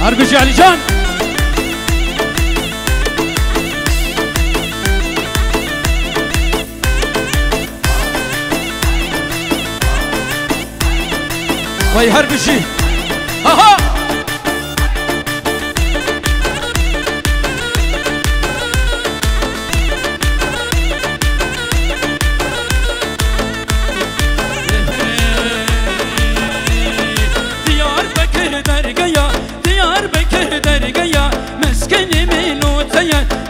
هربشي علي جان وي هربشي ها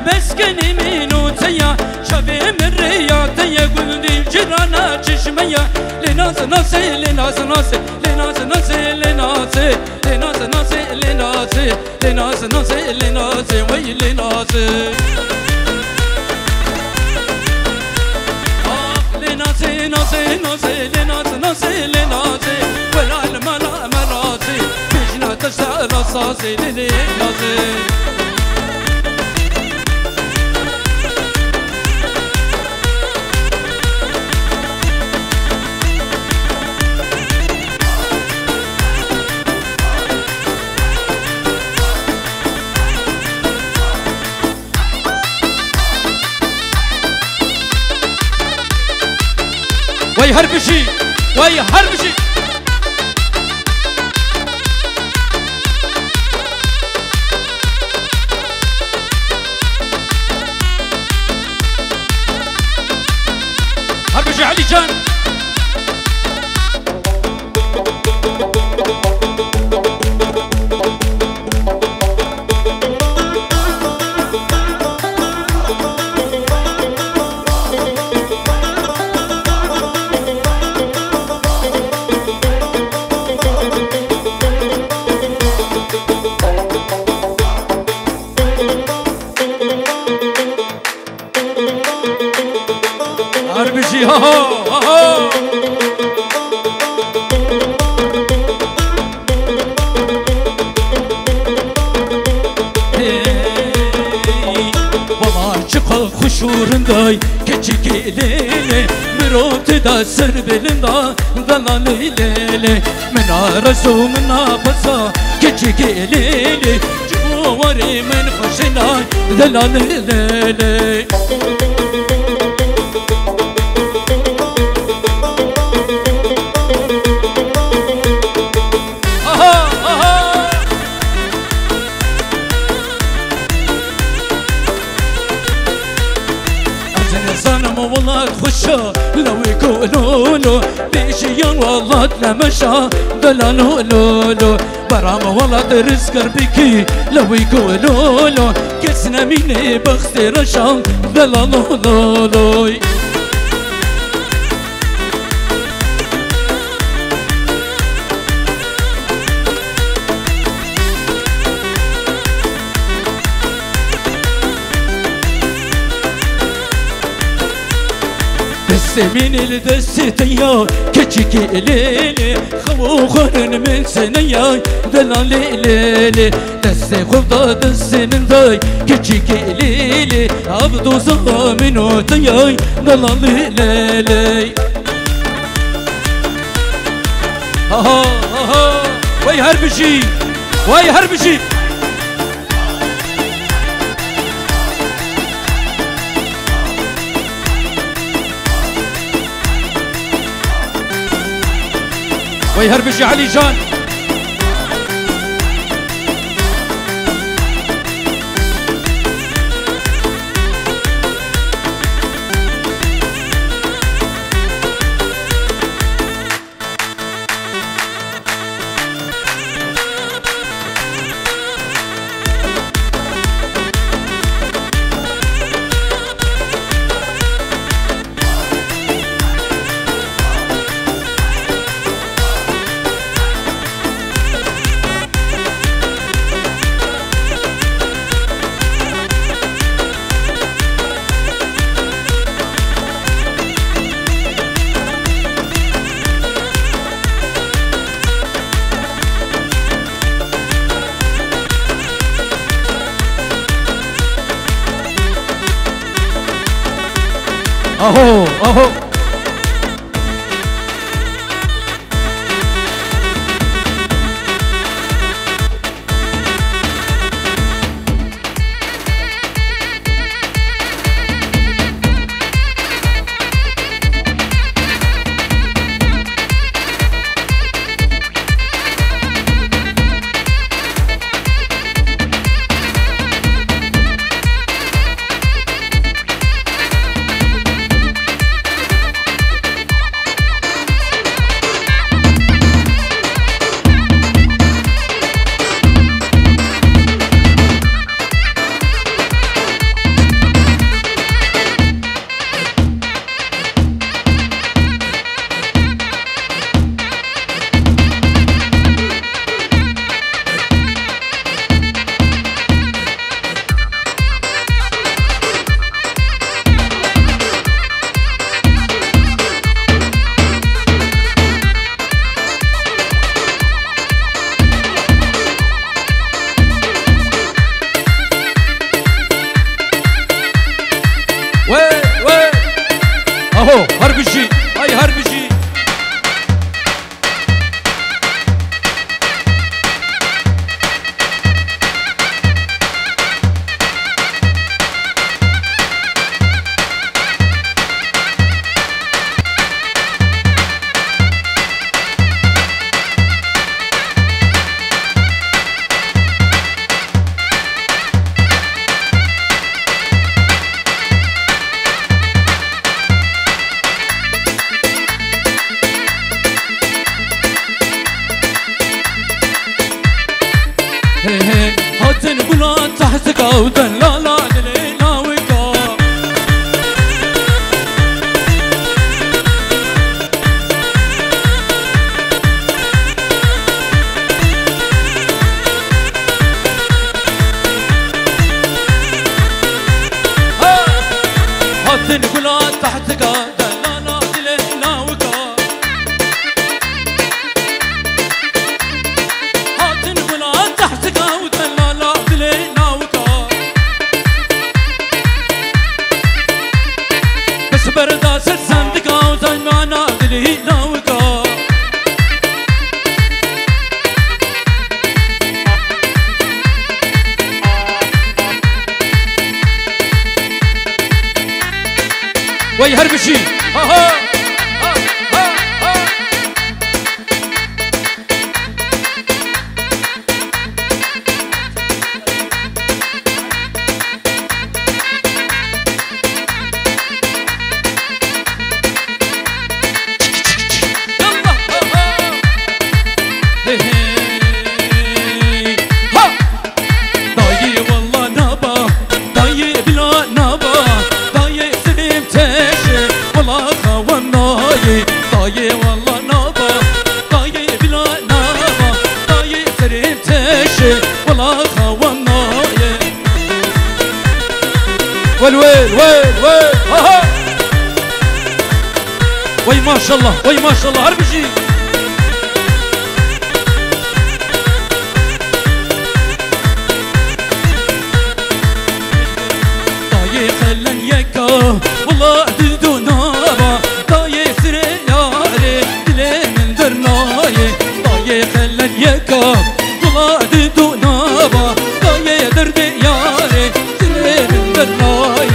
مسكني منو تيا شبي من رياضية قلدي جرانا چشمية لناس ناسي لناس ناسي لناس ناسي لناسي لناس ناسي لناسي لناس ناسي لناسي وي لناسي لناسي ناسي ناسي لناس ناسي لناسي ولا الملا مراسي بيجنا تشتغل رصاصي لناسي وي هربشي وي هربشي هربشي علي جان هربشي ها ها بابا çıkal kuşurunday keçik ilele Miroti da serbelinda dalan ilele Menara zumna basa keçik ilele Cuvari men faşina dalan ilele والله خشا لو يقولوا له بيجيان والله تلمشى دلالو لولو برام والله درس قربكي لو يقولوا له كسنا مني بختي رشا دلالو لولو من الدستيا كتشك ليلي خوخن من سنيا دلال ليلي دستي خفضة دست من ذاي كتشك ليلي عبدو صغى منو تياي دلال ليلي ها ها وي هربشي وي هربشي وي هربشي علي جان اهو اهو اهو هربشي وي هربشي هاتن بلان تحت قودن لا لا دلينا وكا هاتن بلان تحت قودن لا لا دلينا وكا هاتن بلان تحت قودن لا لا دلينا وكا بس برداس الصندق قودن ما نادلينا وكا وي هربشي ها ها ها ها ها طاية والله نابا طاية بلا نابا طاية سريم تشي والله خواناية ويل ها وي ما شاء الله وي ما شاء الله هربشي طاية خلن يكا والله عددو نابا طاية خلن يكا والله عددو نابا طاية درد ياري سري من درناي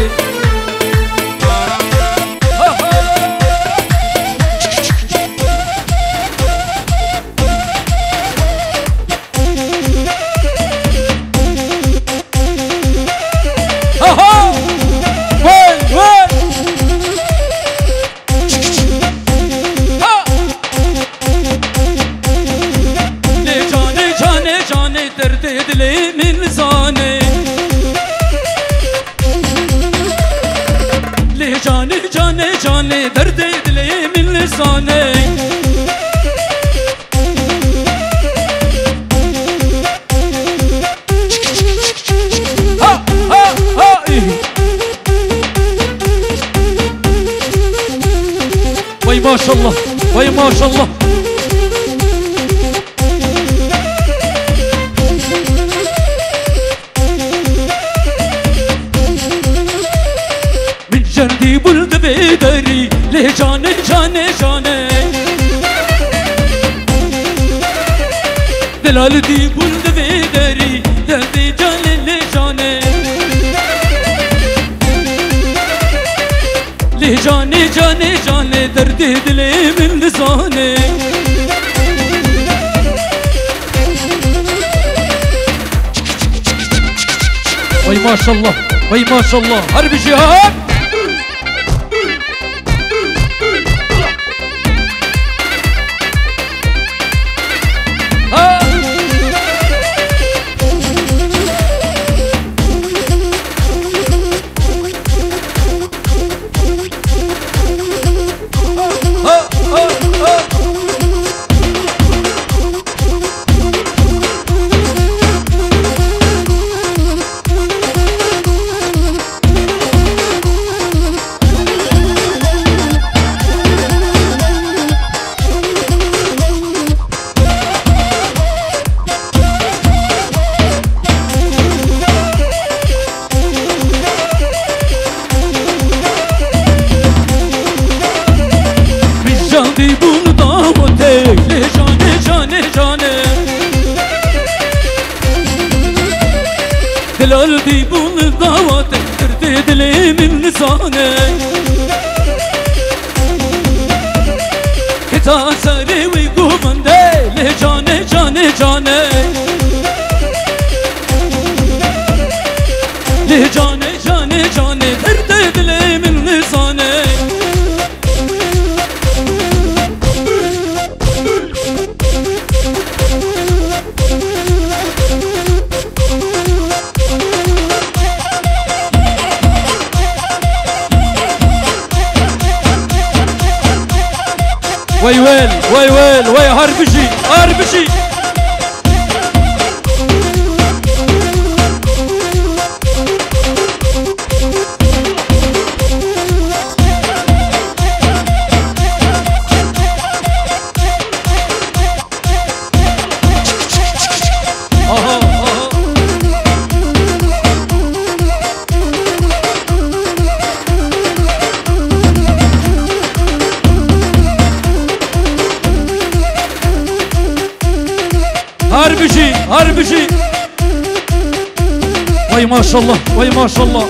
درد دلي من لساني ليه جاني درد دلي من لساني ها ها ها وي ما شاء الله وي ما شاء الله جردي بلد بيدري ليه جاني دلال دي بلد بيدري دردي جاني ليه جاني دردي دلي من لساني وي ما شاء الله وي ما شاء الله هرب جهاد دي بول دعواتك ترتي دلي من لسانك كتا سري ويقومن دي لجاني جاني جاني لجاني جاني جاني ترتي دلي من لسانك وي ويل وي ويل وي هربشي هربشي هربشي هربشي وي ما شاء الله وي ما شاء الله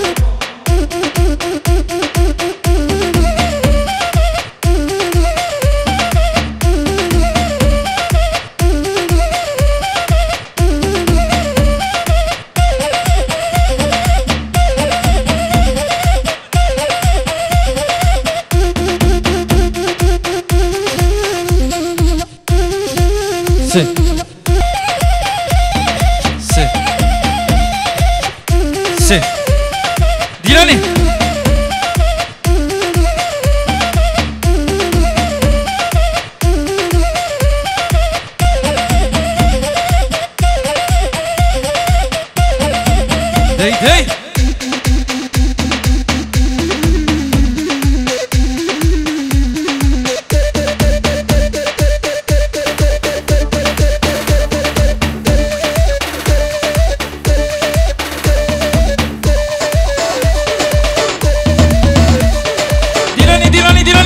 ديراني دي دي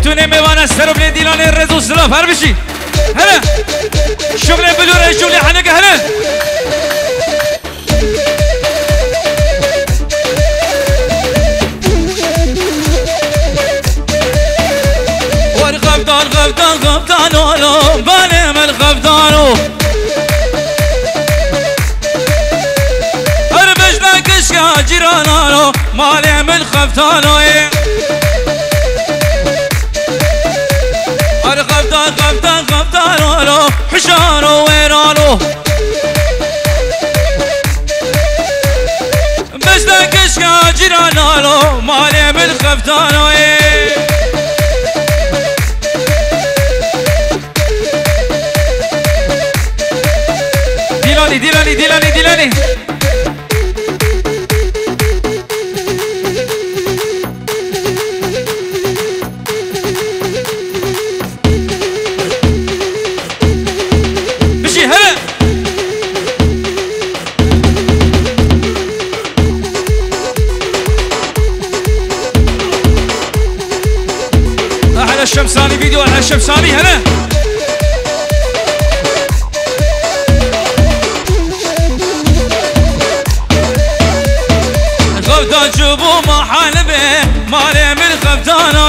بتونه میوانه سرب دیلان رزو سلاف هر بشی هلا شغل بلوره شغل حنقه هلا غفتانو بالي من غفتانو اربش لكش يا جيرانانو مالي من غفتانو غفتان غفتان غفتانو حشانو ويرانو بش لكش يا جيرانانو مالي من غفتانو ديلاني ديلاني ديلاني مشي هلا احلى الشمساني فيديو احلى الشمساني هلا جبو ما حالبه مالي من خفتانو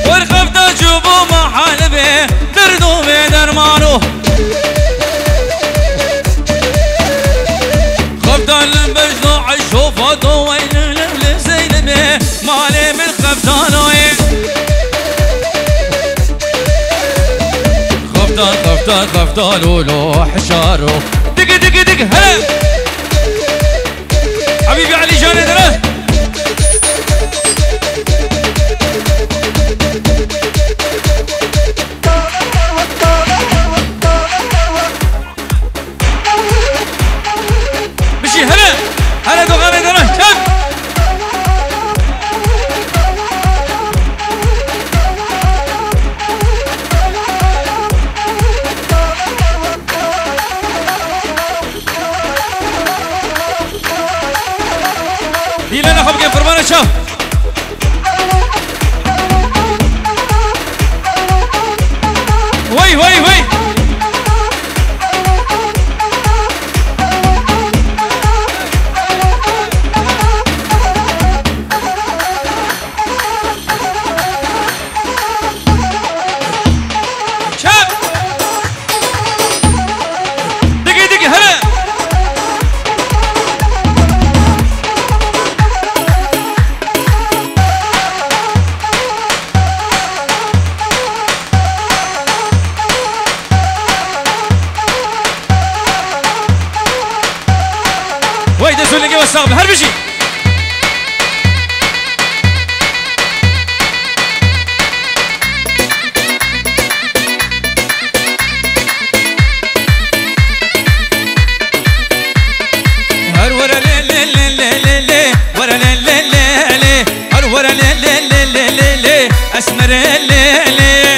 والخفتا جبو ما حالبه دردو بدرمانو خفتا لبجدو عشوفاتو وين لزينبه مالي من خفتانو خفتان خفتان ولو حشارو دق دق دق هلا حبيبي علي جاني درا مشي هلا هلا دوغاني درا كم لنا خبقين فرمانة شاف وي وي وي شاف دقي دقي هلا ويدا سولنجي والصاغب هربشي هر ورا لي لي لي لي لي ورا لي لي لي لي هر ورا لي لي لي لي لي اسمر لي لي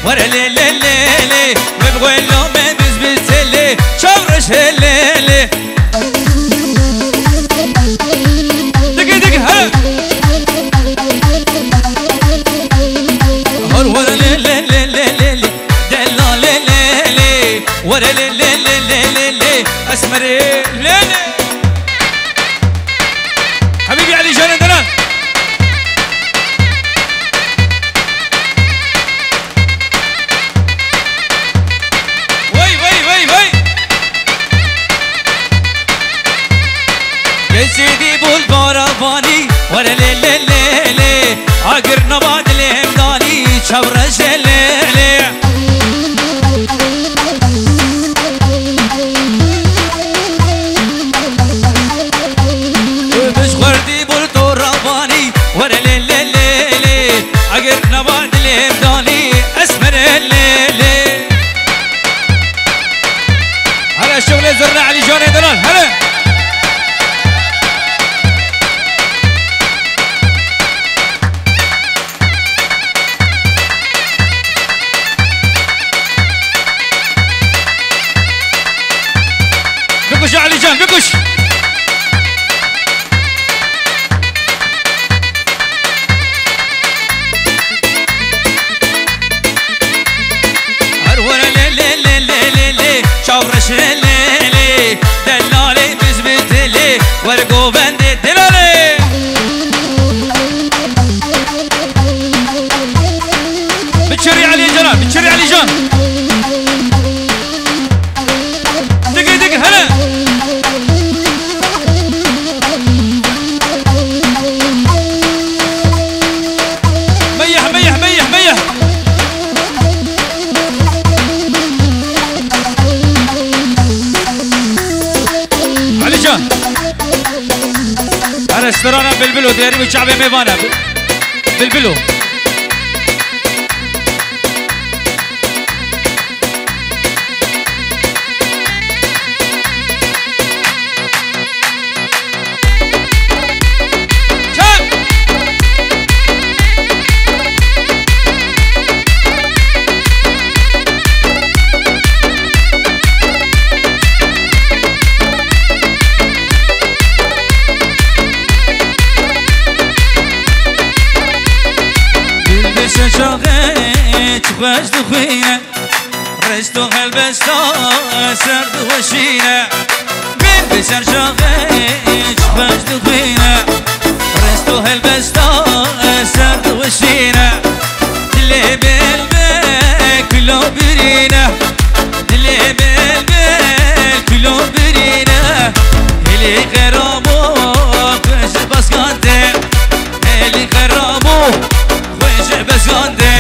ورا لي لي لي لي ببغي لو ما بزبط لي شورش لي لي دق دق ها ورا لي لي لي لي لي دلا لي لي لي ورا لي لي لي لي لي اسمر لي لي حبيبي علي جان دلال سيدي بالبارباني ورا لي لي لي لي عقر نبات الهمداني شورش لي لي چاورش لیلی دلالی بزبتلی ورگو بنده دلالی بتشري علي جلال بتشري علي جان دقي دقي هلا ميح ميح ميح ميح علي جان انا استرانا بلبلو ديري وشعبي ميفانا بلبلو خوش دخوینه رشت و هلبستا سرد وشینه بین بسر شاقش خوش دخوینه رشت و هلبستا سرد وشینه دلی بل بل کلو برینه دلی بل بل کلو برینه هلی خرابو خوش بسکانده هلی خرابو خوش بسکانده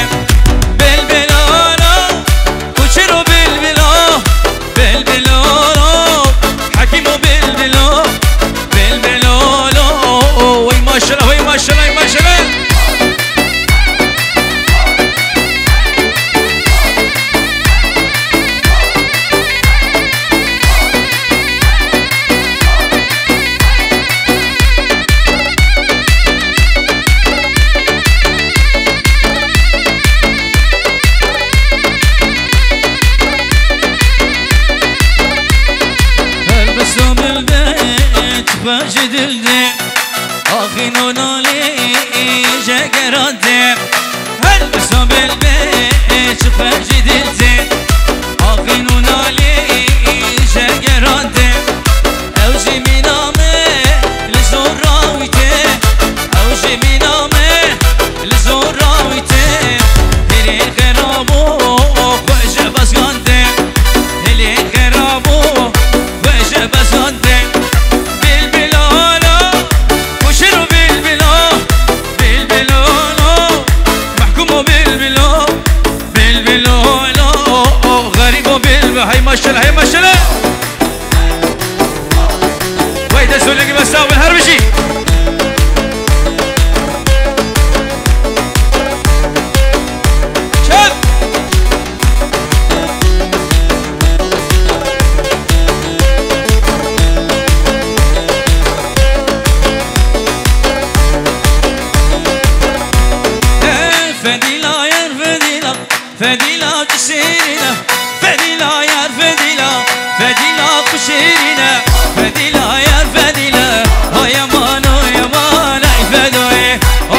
جدلدي آخي نونالي جاكرانتي هلبسوا بالبيت شوفها جدلدي آخي نونالي جاكرانتي أوجي منامي لزور راويتي أوجي منامي لزور راويتي هلي خرابو خوش بسكانتي هلي خرابو خوش بسكانتي هاي ماشالله هاي ماشالله ويدا سولك بساوي الهربشي شاب فديلا يا فديلا فديلا تسيرنا فديلا يا فديلا فديلا قشيرنا فديلا يا فديلا يا مانو يا مان اي فدو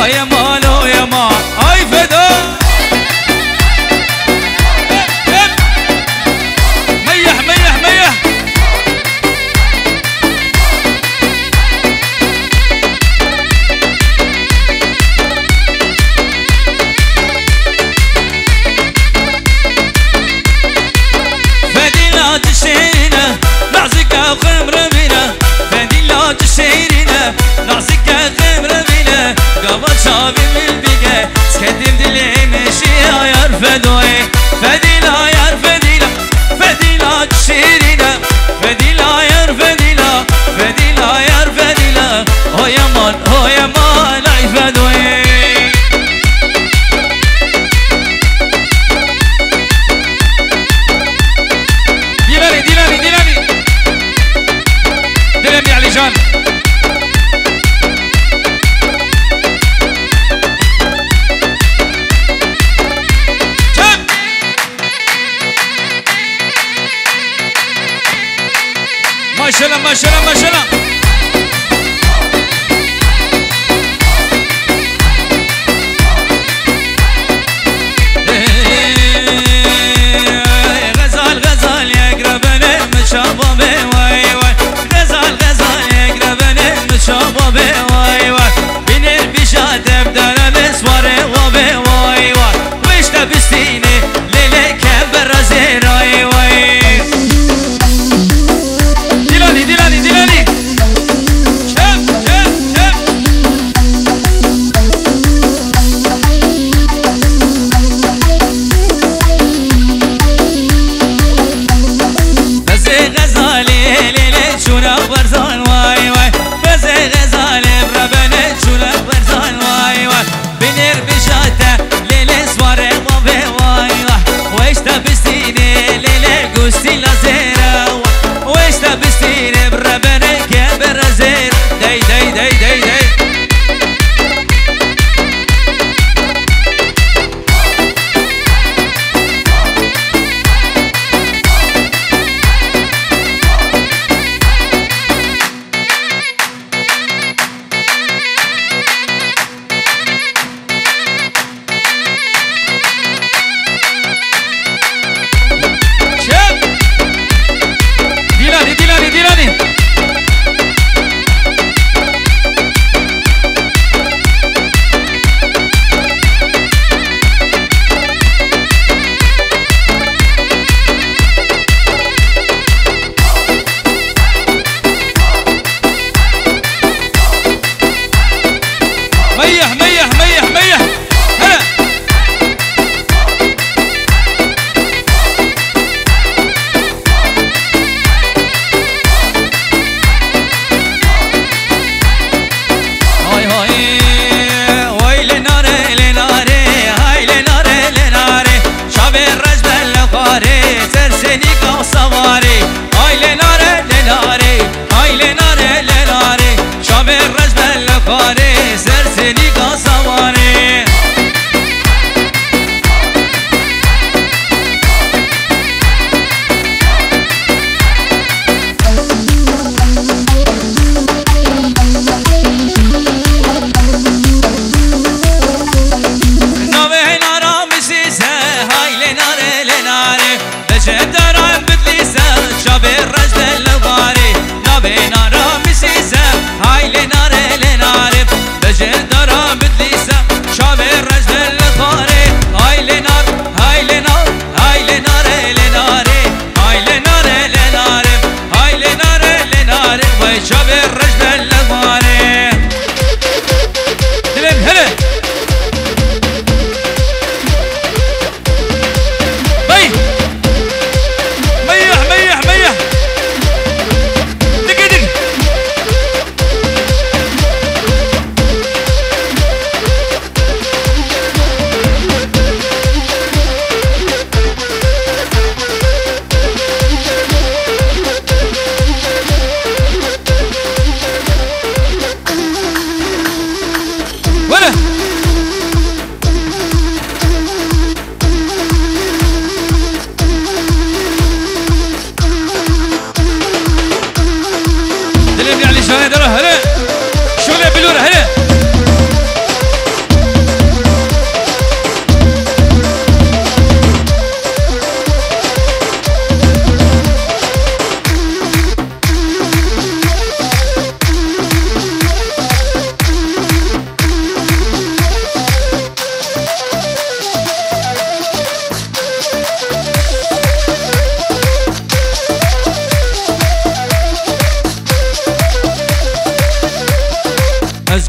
يا مانو يا مان اي فدو ميح ميح ميح تشيرنا نعزك خمر بنا فديلا تشيرنا نعزك خمر بنا قبل شافي من البقى سكدم دلي مشي يا فدوي فديلا يا فديلا فديلا تشيرنا فديلا يا فديلا فديلا يا فديلا هو يا مان اي فدوي دلمي علي جان ما شاء الله ما شاء الله ما شاء الله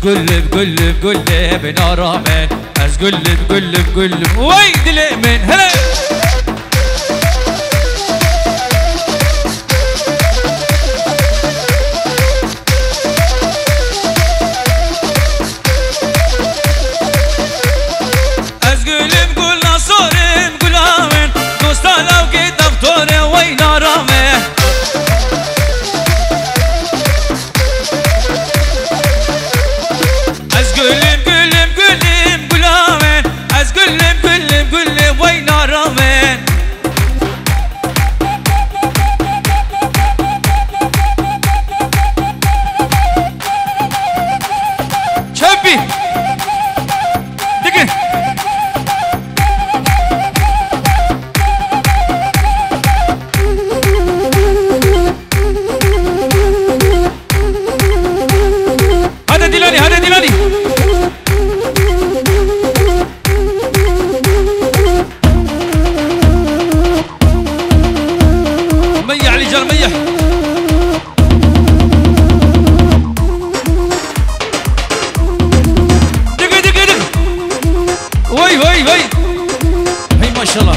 قلب نارامن از قلب وي دلي من هلا از قلب قل نصارم قلامن دوستا لو قد دفتور وي نارامن قلب وي نارامن شبي دقي هذا دلاني ما شاء الله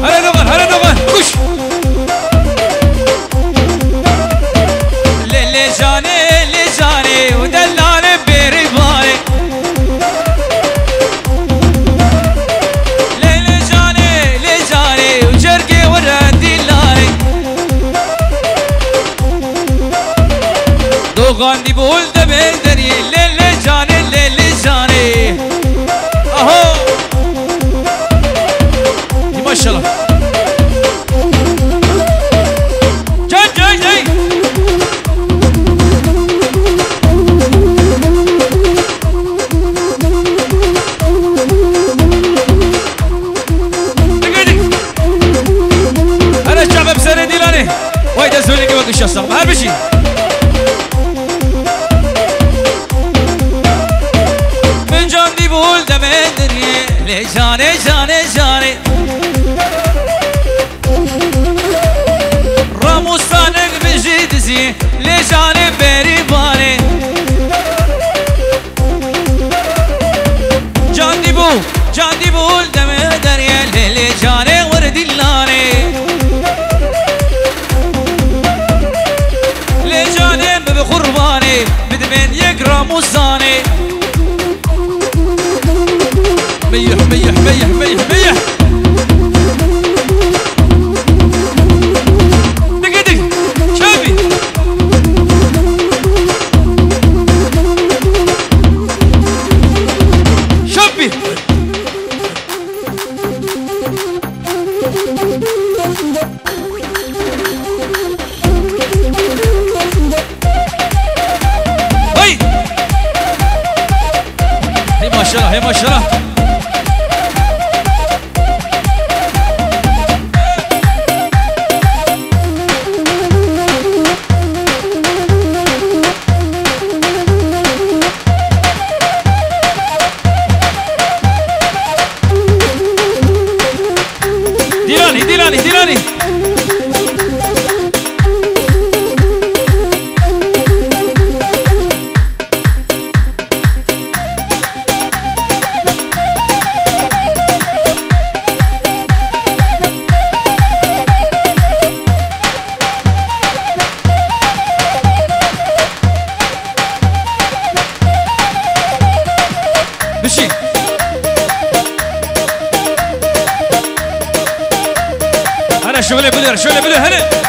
هلا نغن كش لي جاني ودلاني بريباني لي جاني وجرقي وردي لاني دوغاندي بول دبل دري للي جاني اهو ما شاء الله جاي انا الشعب بسنة ديلاني واي دزولي كيف الشخص ما بشي بول دمدري لي جاني راموسانك بجدزي لي جاني بري باني جاندي بول دمدري لي جاني وردي لاني لي جاني بقرباني بدمن يقرا موساني ميح دق شابي هي ما شاء الله ديلاني مشي انا شغلي بلير هلا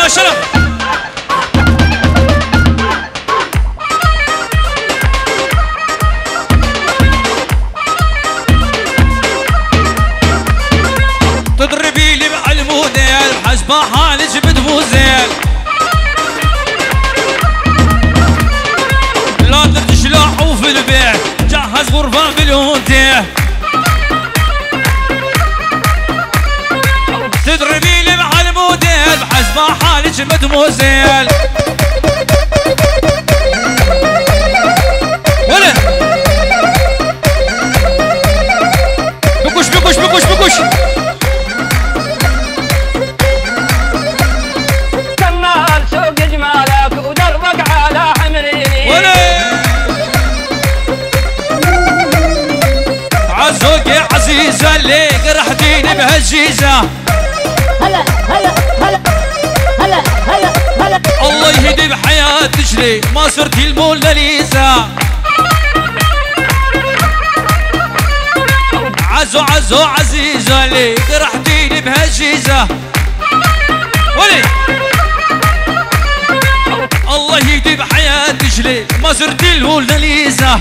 يا شرف تضربي لي مع الموديل حسبة حالي جبت موزيل لا تشلحوا في البيع جهز غرفة بالهوتيل تضربي لي مع الموديل حسبة حالي جبت موزيل ولا بكوش بكوش بكوش بكوش عزوقي عزيزة اللي قرحتيني بهالجيزة هلا هلا هلا هلا هلا هلا الله يهدي بحياتك لي ما صرتي الموناليزا عزو عزو عزيزة اللي قرحتيني بهالجيزة ولي الله يهدي بحياتك لي ما صرتي الموناليزا